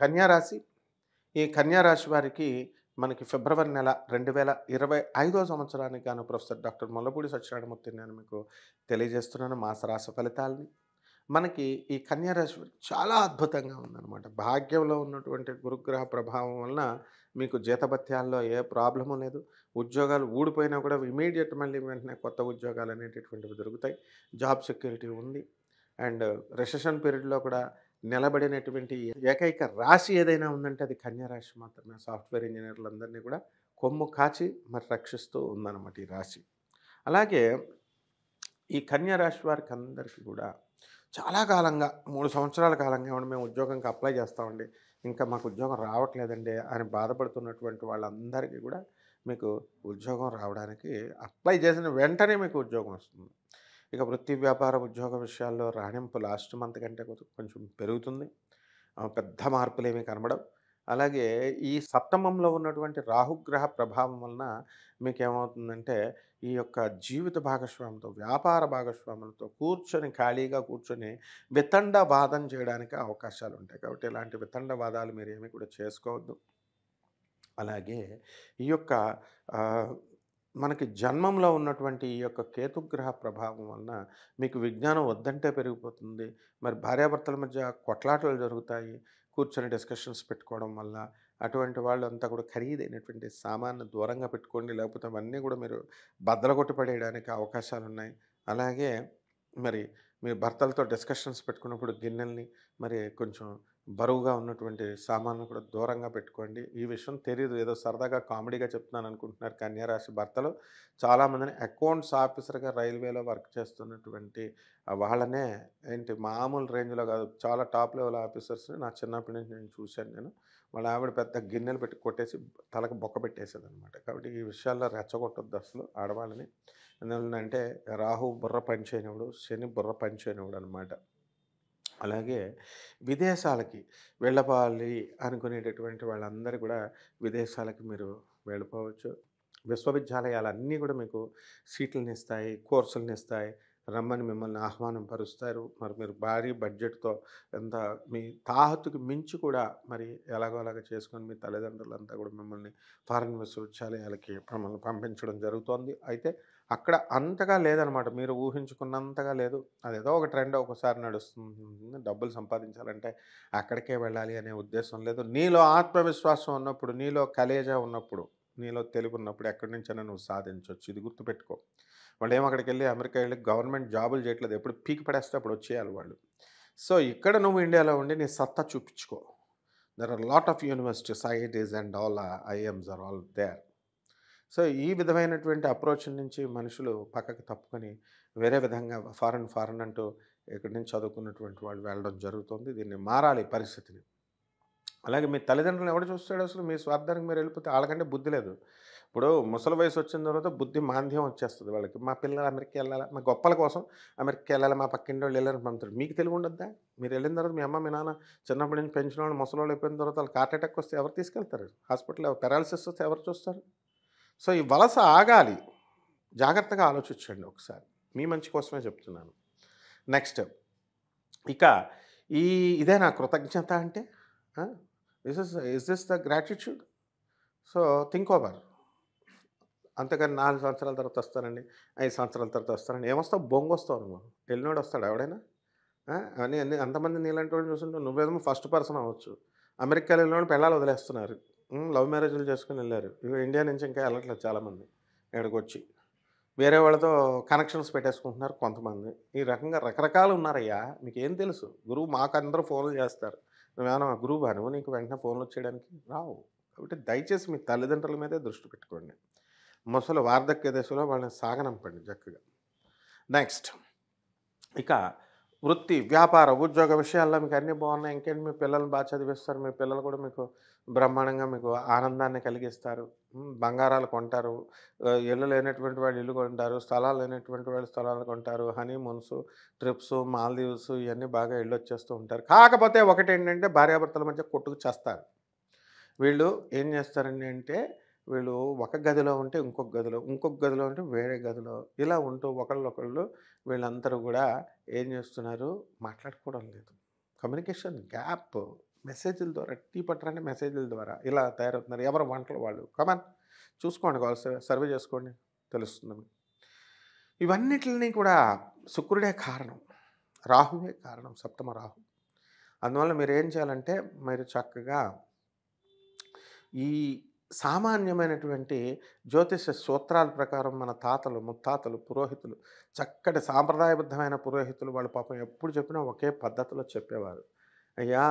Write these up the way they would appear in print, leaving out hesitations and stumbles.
కన్యా రాశి. ఈ కన్యా రాశి వారికి మనకి ఫిబ్రవరి నెల 2025 సంవత్సరానికి గాను ప్రొఫెసర్ డాక్టర్ ముల్లపూడి సత్యనారాయణమూర్తి నేను మీకు తెలియజేస్తున్నాను మాస రాశి ఫలితాలని. మనకి ఈ కన్యా రాశి వారికి చాలా అద్భుతంగా ఉందన్నమాట. భాగ్యంలో ఉన్నటువంటి గురుగ్రహ ప్రభావం వలన మీకు జీతభత్యాల్లో ఏ ప్రాబ్లము లేదు. ఉద్యోగాలు ఊడిపోయినా కూడా ఇమ్మీడియేట్ మళ్ళీ వెంటనే కొత్త ఉద్యోగాలు అనేటటువంటివి దొరుకుతాయి. జాబ్ సెక్యూరిటీ ఉంది. అండ్ రిసెషన్ పీరియడ్‌లో కూడా నిలబడినటువంటి ఏకైక రాశి ఏదైనా ఉందంటే అది కన్యా రాశి మాత్రమే. సాఫ్ట్‌వేర్ ఇంజినీర్లందరినీ కూడా కొమ్ము కాచి మరి రక్షిస్తూ ఉందన్నమాట ఈ రాశి. అలాగే ఈ కన్యా రాశి వారికి అందరికీ కూడా చాలా కాలంగా 3 సంవత్సరాల కాలంగా ఏమండి మేము ఉద్యోగంకి అప్లై చేస్తామండి. ఇంకా మాకు ఉద్యోగం రావట్లేదండి అని బాధపడుతున్నటువంటి వాళ్ళందరికీ కూడా మీకు ఉద్యోగం రావడానికి అప్లై చేసిన వెంటనే మీకు ఉద్యోగం వస్తుంది. ఇక వృత్తి, వ్యాపార, ఉద్యోగ విషయాల్లో రాణింపు లాస్ట్ మంత్ కంటే కొంచెం పెరుగుతుంది. పెద్ద మార్పులేమీ కనబడవు. అలాగే ఈ సప్తమంలో ఉన్నటువంటి రాహుగ్రహ ప్రభావం వలన మీకేమవుతుందంటే, ఈ యొక్క జీవిత భాగస్వామితో, వ్యాపార భాగస్వాములతో కూర్చొని ఖాళీగా కూర్చొని వితండవాదం చేయడానికి అవకాశాలుంటాయి. కాబట్టి ఇలాంటి వితండవాదాలు మీరేమీ కూడా చేసుకోవద్దు. అలాగే ఈ యొక్క ఆహ్, మనకి జన్మంలో ఉన్నటువంటి ఈ యొక్క కేతుగ్రహ ప్రభావం వలన మీకు విజ్ఞానం వద్దంటే పెరిగిపోతుంది. మరి భార్యాభర్తల మధ్య కొట్లాటలు జరుగుతాయి. కూర్చొని డిస్కషన్స్ పెట్టుకోవడం వల్ల. అటువంటి వాళ్ళంతా కూడా ఖరీదైనటువంటి సామాన్లు దూరంగా పెట్టుకోండి. లేకపోతే అవన్నీ కూడా మీరు బద్దలగొట్టి పడేయడానికి అవకాశాలున్నాయి. అలాగే మరి మీ భర్తలతో డిస్కషన్స్ పెట్టుకున్నప్పుడు గిన్నెల్ని మరి కొంచెం బరువుగా ఉన్నటువంటి సామాన్లు కూడా దూరంగా పెట్టుకోండి. ఈ విషయం తెలీదు. ఏదో సరదాగా కామెడీగా చెప్తున్నాను అనుకుంటున్నారు కన్యా రాశి భర్తలు. చాలామందిని అకౌంట్స్ ఆఫీసర్‌గా రైల్వేలో వర్క్ చేస్తున్నటువంటి వాళ్ళనే ఏంటి మామూలు రేంజ్‌లో కాదు. చాలా టాప్ లెవెల్ ఆఫీసర్స్‌ని నా చిన్నప్పటి నుంచి నేను చూశాను నేను. వాళ్ళ ఆవిడ పెద్ద గిన్నెలు పెట్టి కొట్టేసి తలకు బొక్క పెట్టేసేదనమాట. కాబట్టి ఈ విషయాల్లో రెచ్చగొట్టొద్దు అసలు ఆడవాళ్ళని. ఎందువలనంటే రాహు బుర్ర పని చేయనివ్వడు. శని బుర్ర పని చేయనివ్వడనమాట. అలాగే విదేశాలకి వెళ్ళవాలి అనుకునేటటువంటి వాళ్ళందరూ కూడా విదేశాలకి మీరు వెళ్ళిపోవచ్చు. విశ్వవిద్యాలయాలన్నీ కూడా మీకు సీట్లనిస్తాయి, కోర్సులనిస్తాయి. రమ్మని మిమ్మల్ని ఆహ్వానం పరుస్తారు. మరి మీరు భారీ బడ్జెట్‌తో ఎంత మీ తాహతుకు మించి కూడా మరి ఎలాగోలాగా చేసుకొని మీ తల్లిదండ్రులంతా కూడా మిమ్మల్ని ఫారిన్ విశ్వవిద్యాలయాలకి మిమ్మల్ని పంపించడం జరుగుతోంది. అయితే అక్కడ అంతగా లేదనమాట. మీరు ఊహించుకున్నంతగా లేదు. అదేదో ఒక ట్రెండ్ ఒకసారి నడుస్తుంది. డబ్బులు సంపాదించాలంటే అక్కడికే వెళ్ళాలి అనే ఉద్దేశం లేదు. నీలో ఆత్మవిశ్వాసం ఉన్నప్పుడు, నీలో కలేజా ఉన్నప్పుడు, నీలో తెలివున్నప్పుడు ఎక్కడి నుంచైనా నువ్వు సాధించొచ్చు. ఇది గుర్తుపెట్టుకో. వాళ్ళేమో అక్కడికెళ్ళి అమెరికా ఎళ్లి గవర్నమెంట్ జాబులు చేయట్లేదు. ఎప్పుడు పీకి పడేస్తే అప్పుడు వచ్చేయాలి వాళ్ళు. సో, ఇక్కడ నువ్వు ఇండియాలో ఉండి నీ సత్తా చూపించుకో. There are lot of universities, IITs and all IIMs are all there. So, ఈ విధమైనటువంటి అప్రోచ్ నుంచి మనుషులు పక్కకి తప్పుకొని వేరే విధంగా ఫారెన్ ఫారెన్ అంటూ ఇక్కడి నుంచి చదువుకున్నటువంటి వాళ్ళు వెళ్ళడం జరుగుతుంది. దీన్ని మారాలి పరిస్థితిని. అలాగే మీ తల్లిదండ్రులను ఎవడు చూస్తాడు అసలు? మీ స్వార్థానికి మీరు వెళ్ళిపోతే ఆళ్ళకంటే బుద్ధి లేదు. ఇప్పుడు ముసలి వయసు వచ్చిన తర్వాత బుద్ధి మాంద్యం వచ్చేస్తది వాళ్ళకి. మా పిల్లలు అమెరికా ఎళ్ళాలా, మా గొప్పల కోసం అమెరికా ఎళ్ళాలి, మా పక్కింటోళ్ళు ఎళ్ళారని పంపుతారు. మీకు తెలివి ఉండొద్దా? మీరు వెళ్ళిన తర్వాత మీ అమ్మ, మీ నాన్న చిన్నప్పటి నుంచి పెంచినోళ్ళు ముసలోళ్ళు అయిపోయిన తర్వాత వాళ్ళకి హార్ట్ అటాక్ వస్తే ఎవరు తీసుకెళ్తారు? హాస్పిటల్‌లో పారాలిసిస్ వస్తే ఎవరు చూస్తారు? సో, ఈ వలస ఆగాలి. జాగ్రత్తగా ఆలోచించండి ఒకసారి. మీ మంచి కోసమే చెప్తున్నాను. నెక్స్ట్ ఇక ఈ ఇదేనా కృతజ్ఞత అంటే? ఆ! Is this the gratitude? So, think over. అంతేగాని 4 సంవత్సరాల తర్వాత వస్తానండి, 5 సంవత్సరాల తర్వాత వస్తానండి. ఏమొస్తావు? బొంగొస్తావు నువ్వు. ఎళ్ళినోడు వస్తాడా ఎవడైనా? ఆ! అన్ని అన్ని అంతమంది నీలాంటోళ్ళని చూసుంటే నువ్వేమో ఫస్ట్ పర్సన్ అవ్వచ్చు. అమెరికాలో ఎళ్ళినోళ్ళు పెళ్ళాలు వదిలేస్తున్నారు. లవ్ మ్యారేజ్‌లు చేసుకొని ఎళ్లారు. ఇగో ఇండియా నుంచి ఇంకా ఎళ్ళట్లేదు చాలామంది ఇక్కడికొచ్చి. వేరే వాళ్ళతో కనెక్షన్స్ పెట్టేసుకుంటున్నారు కొంతమంది. ఈ రకంగా రకరకాలున్నారయ్యా. మీకేం తెలుసు? గురువు మాకందరూ ఫోన్‌లు చేస్తారు. నువ్వేమన్నా గురువా నువ్వు? నీకు వెంటనే ఫోన్‌లొచ్చేయడానికి? రావు. కాబట్టి దయచేసి మీ తల్లిదండ్రుల మీదే దృష్టి పెట్టుకోండి. ముసలి వార్ధక్య దశలో వాళ్ళని సాగనంపండి చక్కగా. నెక్స్ట్ ఇక వృత్తి, వ్యాపార, ఉద్యోగ విషయాల్లో మీకు అన్నీ బాగున్నాయి. ఇంకేంటి మీ పిల్లల్ని బాగా చదివిస్తారు. మీ పిల్లలు కూడా మీకు బ్రహ్మాండంగా మీకు ఆనందాన్ని కలిగిస్తారు. బంగారాలు కొంటారు. ఇల్లు లేనటువంటి వాళ్ళు ఇల్లు కొంటారు. స్థలాలు లేనటువంటి వాళ్ళు స్థలాలు కొంటారు. హనీమూన్స్, ట్రిప్స్, మాల్దీవ్స్ ఇయన్నీ బాగా ఎళ్ళొచ్చేస్తూ ఉంటారు. కాకపోతే ఒకటేంటంటే భార్యాభర్తల మధ్య కొట్టుకు చస్తారు. వీళ్ళు ఏం చేస్తారండి అంటే, వీళ్ళు ఒక గదిలో ఉంటే ఇంకొక గదిలో, ఇంకొక గదిలో ఉంటే వేరే గదిలో, ఇలా ఉంటూ ఒకళ్ళనొకళ్ళు వీళ్ళందరూ గూడా ఏం చేస్తున్నారు? మాట్లాడుకోవడం లేదు. కమ్యూనికేషన్ గ్యాప్ మెసేజ్‌ల ద్వారా టీ పట్టరంటే మెసేజ్‌ల ద్వారా ఇలా తయారవుతున్నారు. ఎవరి వంటలు వాళ్ళు. కమాన్ చూసుకోండి సర్వే చేసుకోండి తెలుస్తుంది మీకు. ఇవన్నిటిని కూడా శుక్రుడే కారణం. రాహువే కారణం. సప్తమ రాహు. అందువల్ల మీరేం చేయాలంటే మీరు చక్కగా ఈ సామాన్యమైనటువంటి జ్యోతిష సూత్రాల ప్రకారం మన తాతలు, ముత్తాతలు, పురోహితులు చక్కటి సాంప్రదాయబద్ధమైన పురోహితులు వాళ్ళు పాపం ఎప్పుడు చెప్పినా ఒకే పద్ధతిలో చెప్పేవారు. అయ్యా!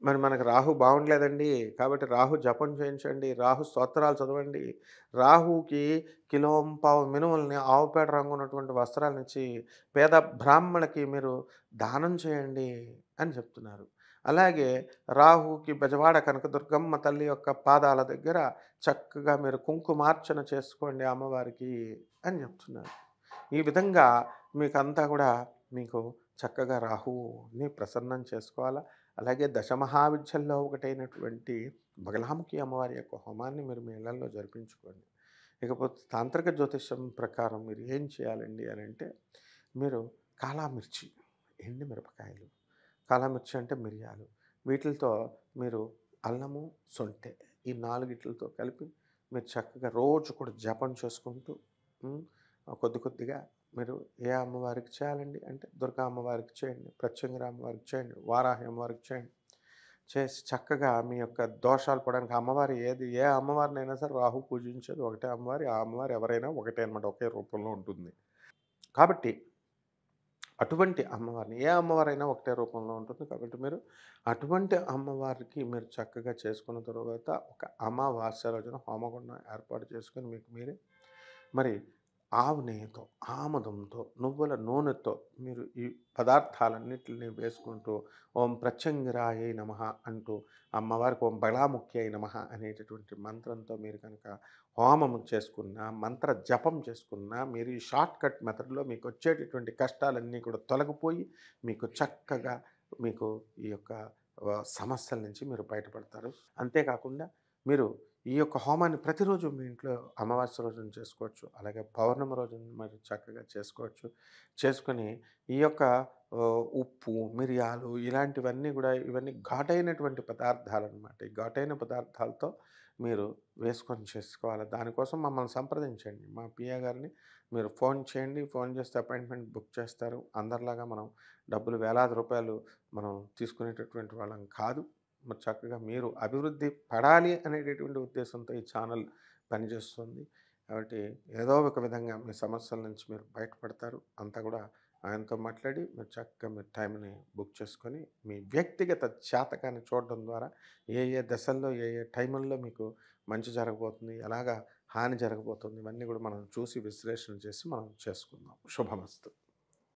మరి మనకు రాహు బాగుండలేదండి. కాబట్టి రాహు జపం చేయించండి. రాహు స్తోత్రాలు చదవండి. రాహుకి కిలోంపావు మినుముల్ని ఆవు పేడ రంగు ఉన్నటువంటి వస్త్రాలనిచ్చి పేద బ్రాహ్మణులకి మీరు దానం చేయండి అని చెప్తున్నారు. అలాగే రాహుకి బెజవాడ కనకదుర్గమ్మ తల్లి యొక్క పాదాల దగ్గర చక్కగా మీరు కుంకుమార్చన చేసుకోండి అమ్మవారికి అని చెప్తున్నారు. ఈ విధంగా మీకంతా కూడా మీకు చక్కగా రాహువుని ప్రసన్నం చేసుకోవాలా. అలాగే దశమహావిద్యల్లో ఒకటైనటువంటి బగలాముఖి అమ్మవారి యొక్క హోమాన్ని మీరు మీ ఇళ్లల్లో జరిపించుకోండి. ఇకపోతే తాంత్రిక జ్యోతిష్యం ప్రకారం మీరు ఏం చేయాలండి అనంటే, మీరు కాలామిర్చి, ఎండు మిరపకాయలు, కాలామిర్చి అంటే మిరియాలు, వీటిలతో మీరు అల్లము, సొంటె ఈ నాలుగిట్లతో కలిపి మీరు చక్కగా రోజు కూడా జపం చేసుకుంటూ హ్మ్, కొద్ది కొద్దిగా మీరు ఏ అమ్మవారికి చేయాలండి అంటే దుర్గా అమ్మవారికి చేయండి, ప్రత్యంగిర అమ్మవారికి చేయండి, వారాహి అమ్మవారికి చేయండి. చేసి చక్కగా మీ యొక్క దోషాలు పోవడానికి అమ్మవారు ఏ అమ్మవారినైనా సరే రాహు పూజించేది ఒకటే అమ్మవారి. ఆ అమ్మవారు ఎవరైనా ఒకటే అనమాట. ఒకే రూపంలో ఉంటుంది. కాబట్టి అటువంటి అమ్మవారిని ఏ అమ్మవారైనా ఒకటే రూపంలో ఉంటుంది. కాబట్టి మీరు అటువంటి అమ్మవారికి మీరు చక్కగా చేసుకున్న తర్వాత ఒక అమావాస్య రోజున హోమగుండం ఏర్పాటు చేసుకొని మీకు మీరే మరి ఆవు నెయ్యితో, ఆముదంతో, నువ్వుల నూనెతో మీరు ఈ పదార్థాలన్నిటిని వేసుకుంటూ ఓం ప్రత్యంగిరాయై నమః అంటూ అమ్మవారికి ఓం బళాముఖ్యై నమః అనేటటువంటి మంత్రంతో మీరు కనుక హోమం చేసుకున్నా, మంత్ర జపం చేసుకున్నా, మీరు ఈ షార్ట్‌కట్ మెథడ్‌లో మీకు వచ్చేటటువంటి కష్టాలన్నీ కూడా తొలగిపోయి మీకు చక్కగా మీకు ఈ యొక్క సమస్యల నుంచి మీరు బయటపడతారు. అంతేకాకుండా మీరు ఈ యొక్క హోమాన్ని ప్రతిరోజు మీ ఇంట్లో అమావాస్య రోజున చేసుకోవచ్చు. అలాగే పౌర్ణమి రోజున మరి చక్కగా చేసుకోవచ్చు. చేసుకొని ఈ యొక్క ఉప్పు, మిరియాలు ఇలాంటివన్నీ గూడా ఇవన్నీ ఘాటైనటువంటి పదార్థాలనమాట. ఈ ఘాటైన పదార్థాలతో మీరు వేసుకొని చేసుకోవాలి. దానికోసం మమ్మల్ని సంప్రదించండి. మా పిఏ గారిని మీరు ఫోన్ చేయండి. ఫోన్ చేస్తే అపాయింట్మెంట్ బుక్ చేస్తారు. అందరిలాగా మనం డబ్బులు వేలాది రూపాయలు మనం తీసుకునేటటువంటి వాళ్ళం కాదు. మరి చక్కగా మీరు అభివృద్ధి పడాలి అనేటటువంటి ఉద్దేశంతో ఈ ఛానల్ పనిచేస్తుంది. కాబట్టి ఏదో ఒక విధంగా మీ సమస్యల నుంచి మీరు బయటపడతారు. అంతా కూడా ఆయనతో మాట్లాడి మీరు చక్కగా మీరు టైంని బుక్ చేసుకొని మీ వ్యక్తిగత జాతకాన్ని చూడడం ద్వారా ఏ దశల్లో ఏ టైముల్లో మీకు మంచి జరగబోతుంది, ఎలాగా హాని జరగబోతుంది ఇవన్నీ కూడా మనం చూసి విశ్లేషణ చేసి మనం చేసుకుందాం. శుభమస్తు.